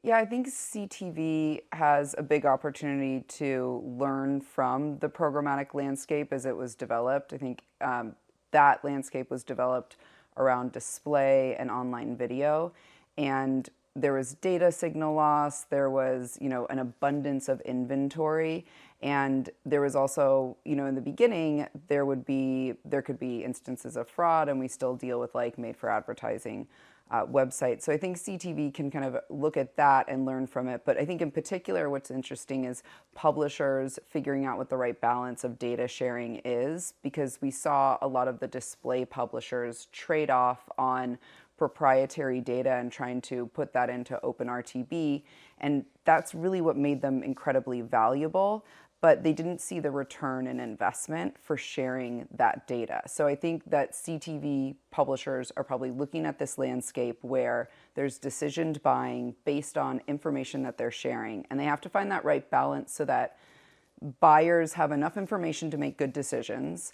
Yeah, I think CTV has a big opportunity to learn from the programmatic landscape as it was developed. I think that landscape was developed around display and online video, and there was data signal loss. There was, an abundance of inventory, and there was also, in the beginning, there could be instances of fraud, and we still deal with like made for advertising website. So I think CTV can kind of look at that and learn from it. But I think in particular, what's interesting is publishers figuring out what the right balance of data sharing is, because we saw a lot of the display publishers trade off on proprietary data and trying to put that into OpenRTB. And that's really what made them incredibly valuable, but they didn't see the return in investment for sharing that data. So I think that CTV publishers are probably looking at this landscape where there's decisioned buying based on information that they're sharing, and they have to find that right balance so that buyers have enough information to make good decisions,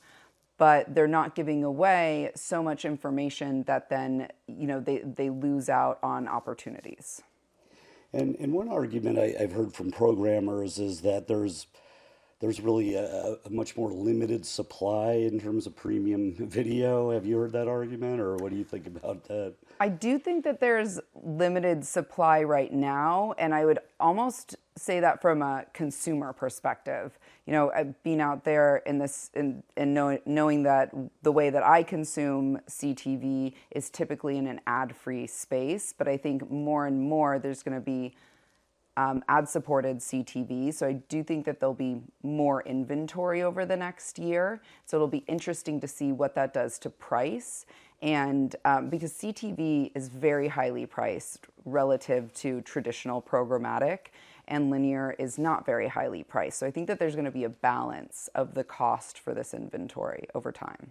but they're not giving away so much information that then, they lose out on opportunities. And one argument I've heard from programmers is that there's really a much more limited supply in terms of premium video. Have you heard that argument, or what do you think about that? I do think that there's limited supply right now, and I would almost say that from a consumer perspective. Being out there in this and knowing that the way that I consume CTV is typically in an ad-free space, but I think more and more there's going to be ad-supported CTV. So I do think that there'll be more inventory over the next year. So it'll be interesting to see what that does to price. And because CTV is very highly priced relative to traditional programmatic, and linear is not very highly priced. So I think that there's going to be a balance of the cost for this inventory over time.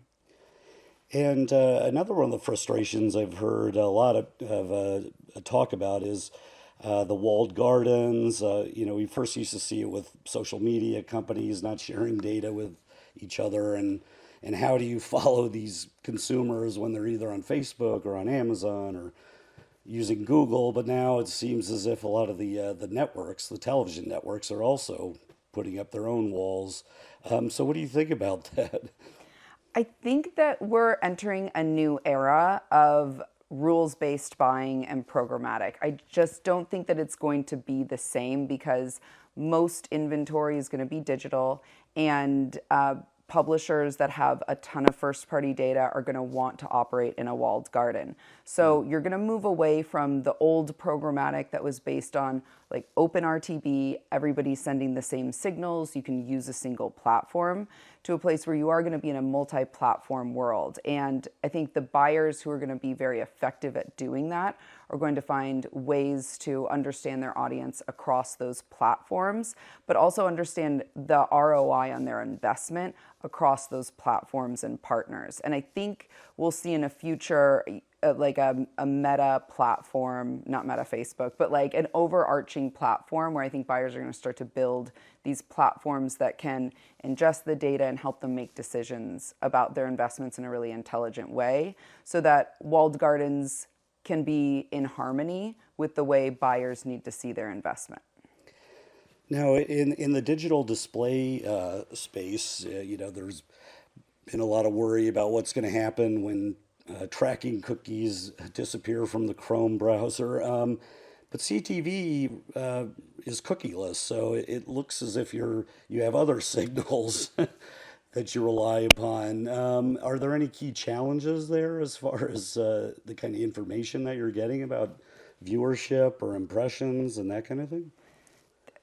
And another one of the frustrations I've heard a lot of talk about is the walled gardens. We first used to see it with social media companies not sharing data with each other, and how do you follow these consumers when they're either on Facebook or on Amazon or using Google? But now it seems as if a lot of the networks, the television networks, are also putting up their own walls. So what do you think about that? I think that we're entering a new era of rules-based buying and programmatic. I just don't think that it's going to be the same, because most inventory is going to be digital, and publishers that have a ton of first-party data are going to want to operate in a walled garden. So you're going to move away from the old programmatic that was based on like OpenRTB, everybody sending the same signals, you can use a single platform, to a place where you are going to be in a multi-platform world. And I think the buyers who are going to be very effective at doing that are going to find ways to understand their audience across those platforms, but also understand the ROI on their investment across those platforms and partners. And I think we'll see in a future like a meta platform, not meta Facebook, but like an overarching platform where I think buyers are going to start to build these platforms that can ingest the data and help them make decisions about their investments in a really intelligent way, so that walled gardens can be in harmony with the way buyers need to see their investment. Now, in the digital display space, there's been a lot of worry about what's going to happen when tracking cookies disappear from the Chrome browser. But CTV is cookieless, so it looks as if you have other signals that you rely upon. Are there any key challenges there as far as the kind of information that you're getting about viewership or impressions and that kind of thing?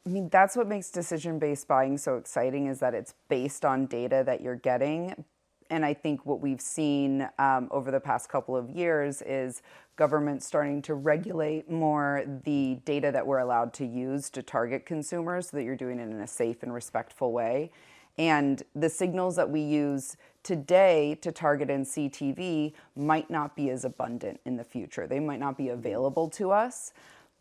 I mean, that's what makes decision-based buying so exciting, is that it's based on data that you're getting. And I think what we've seen over the past couple of years is government starting to regulate more the data that we're allowed to use to target consumers, so that you're doing it in a safe and respectful way. And the signals that we use today to target in CTV might not be as abundant in the future. They might not be available to us.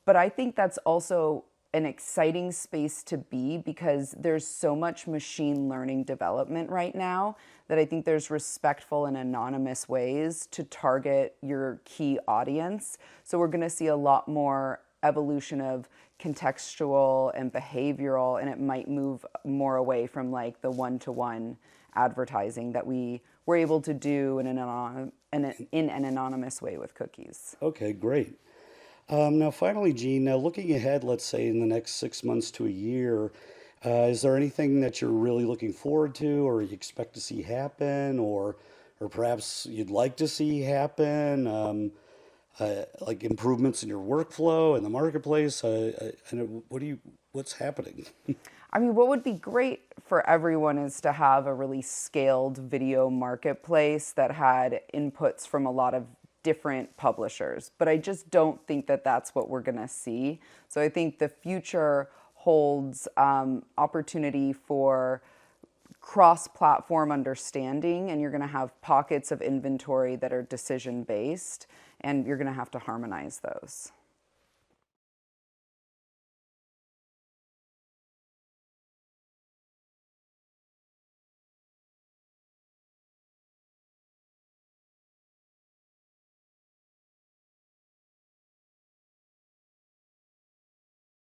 But I think that's also an exciting space to be, because there's so much machine learning development right now that I think there's respectful and anonymous ways to target your key audience. So we're going to see a lot more evolution of contextual and behavioral, and it might move more away from like the one-to-one advertising that we were able to do in an anonymous way with cookies. Okay, great. Now, finally, Gene, now looking ahead, let's say in the next 6 months to a year, is there anything that you're really looking forward to, or you expect to see happen, or perhaps you'd like to see happen, like improvements in your workflow and the marketplace? And what's happening? I mean, what would be great for everyone is to have a really scaled video marketplace that had inputs from a lot of different publishers. But I just don't think that that's what we're going to see. So I think the future holds opportunity for cross-platform understanding, and you're going to have pockets of inventory that are decision-based, and you're going to have to harmonize those.